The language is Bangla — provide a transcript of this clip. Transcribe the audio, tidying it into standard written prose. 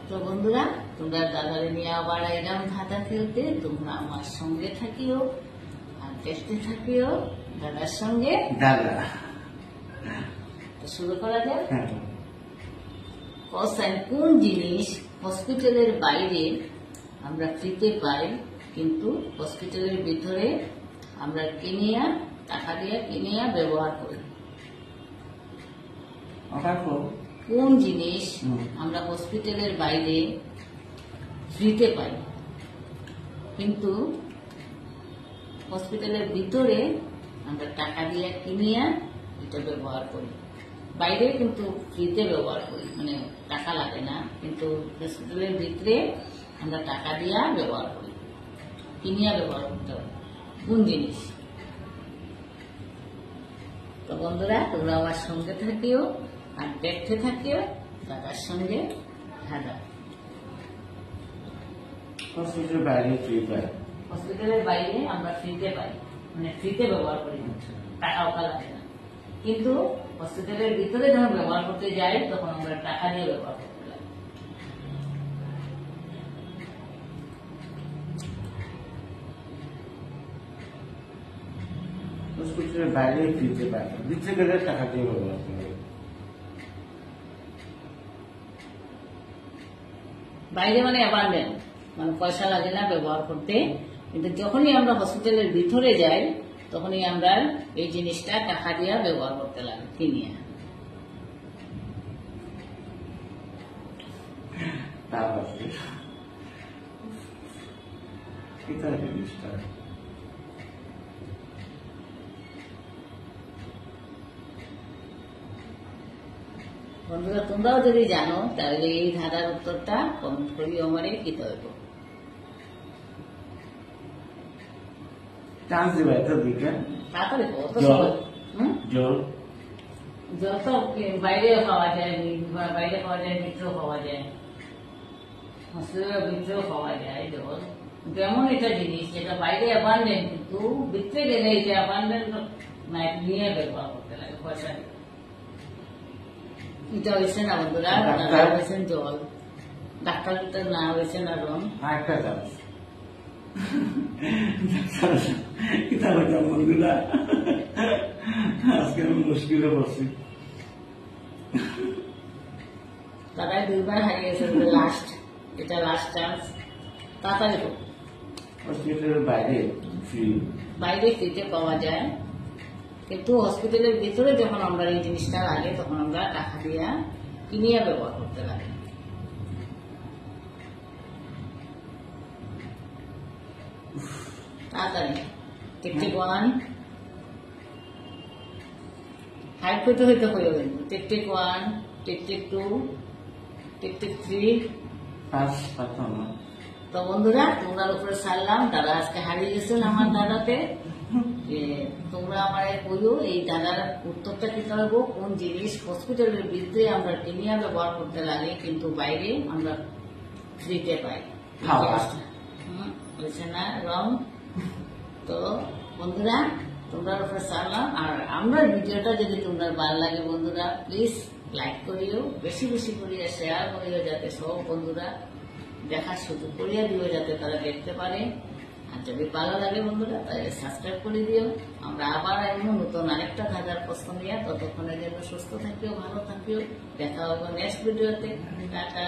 তো বন্ধুরা, তোমরা দাদারে নিয়ে আবার এরকম ধাঁধা খেলতে তোমরা আমার সঙ্গে থাকিও আর দেখতে থাকিও দাদার সঙ্গে দাদা। তো শুরু করা যাক। কোশ্চেন, কোন জিনিস হসপিটালের বাইরে আমরা ফ্রিতে পাই কিন্তু হসপিটালের ভিতরে আমরা কিনিয়া টাকা দিয়ে কিনিয়া ব্যবহার করি? কোন জিনিস আমরা হসপিটালের বাইরে ফ্রিতে পাই কিন্তু হসপিটালের ভিতরে আমরা টাকা দিয়ে কিনিয়া এটা ব্যবহার করি? বাইরে কিন্তু ফ্রিতে ব্যবহার করি, মানে টাকা লাগে না, কিন্তু হসপিটালের ভিতরে আমরা টাকা দিয়া ব্যবহার করি, কিনিয়া ব্যবহার করতে হবে। কোন জিনিস? তো বন্ধুরা, তোমরা আমার সঙ্গে থাকিও আর দেখতে থাকিও দাদার সঙ্গে ধাঁধা। হসপিটালের বাইরে ফ্রি পাই। হসপিটালের বাইরে আমরা ফ্রিতে পাই, মানে ফ্রিতে ব্যবহার করি, টাকা ওকা লাগে না, কিন্তু হসপিটালের ভিতরে যখন ব্যবহার করতে যাই তখন আমরা টাকা দিয়ে ব্যবহার করতে লাগে। হসপিটালের বাইরে ফ্রিতে পাই, ভিতরে গেলে টাকা দিয়ে ব্যবহার করি। বাইরে মানে অ্যাবান্ডেন্ট, মানে পয়সা লাগে না ব্যবহার করতে, কিন্তু যখনই আমরা হসপিটালের ভিতরে যাই তখনই আমরা এই জিনিসটা টাকা দিয়ে ব্যবহার করতে লাগে, কিনিয়া। বন্ধুরা, তোমরাও যদি জানো তাহলে এই ধাঁধার উত্তরটা কমেন্ট করিও আমারে দিতে হইব। চান্স দিবা এটা দিকে তাড়াতাড়ি কত সহজ। জল জল তো বাইরে পাওয়া যায়, বাইরে পাওয়া যায়, ভিতরেও পাওয়া যায়, হসপিটালের ভিতরেও পাওয়া যায় জল। যেমন এটা জিনিস যেটা বাইরে অ্যাবান্ডেন্ট কিন্তু ভিতরে গেলে এটা অ্যাবান্ডেন্ট নিয়ে ব্যবহার করতে লাগে পয়সা দিয়ে। এটা হয়েছে না বন্ধুরা, হয়েছেন জল, ডাক্তারটার না হয়েছে না রং। একটা চান্স বন্ধুরা, আজকে আমি মুশকিলে বসছি। তারাই দুইবার হারিয়েছে, লাস্ট, এটা লাস্ট চান্স, তাড়াতাড়ি হোক। হসপিটালের বাইরে ফ্রি, বাইরে ফ্রিতে পাওয়া যায় কিন্তু হসপিটালের ভিতরে যখন আমরা এই জিনিসটা লাগে তখন আমরা টাকা দিয়া কিনিয়া ব্যবহার করতে লাগে। তাড়াতাড়ি, টিকটিক 1, হাইট করতে হইতে হয়ে গেল। টিকটিক 1, টিকটিক 2, টিকটিক 3। তো বন্ধুরা, তোমরার উপরে ছাড়লাম, দাদা আজকে হারিয়ে গেছেন আমার দাদাতে। তোমরা আমার বলো এই দাদার উত্তরটা কি করবো, কোন জিনিস হসপিটালের ভিতরে আমরা কিনিয়া ব্যবহার করতে লাগে কিন্তু বাইরে আমরা ফ্রিতে পাই? বলছে না রং। তো বন্ধুরা, তোমরা উপরে ছাড়লাম, আর আমরা ভিডিওটা যদি তোমরা ভালো লাগে বন্ধুরা প্লিজ লাইক করিও, বেশি বেশি করিয়া শেয়ার করিও, যাতে সব বন্ধুরা দেখার সুযোগ করিয়া দিও, যাতে তারা দেখতে পারে। আর যদি ভালো লাগে বন্ধুরা তাহলে সাবস্ক্রাইব করে দিও। আমরা আবার এমন নতুন আরেকটা ধাঁধার প্রশ্ন নিয়ে, ততক্ষণের জন্য সুস্থ থাকিও, ভালো থাকিও, দেখা হবে নেক্সট ভিডিওতে। টাটা।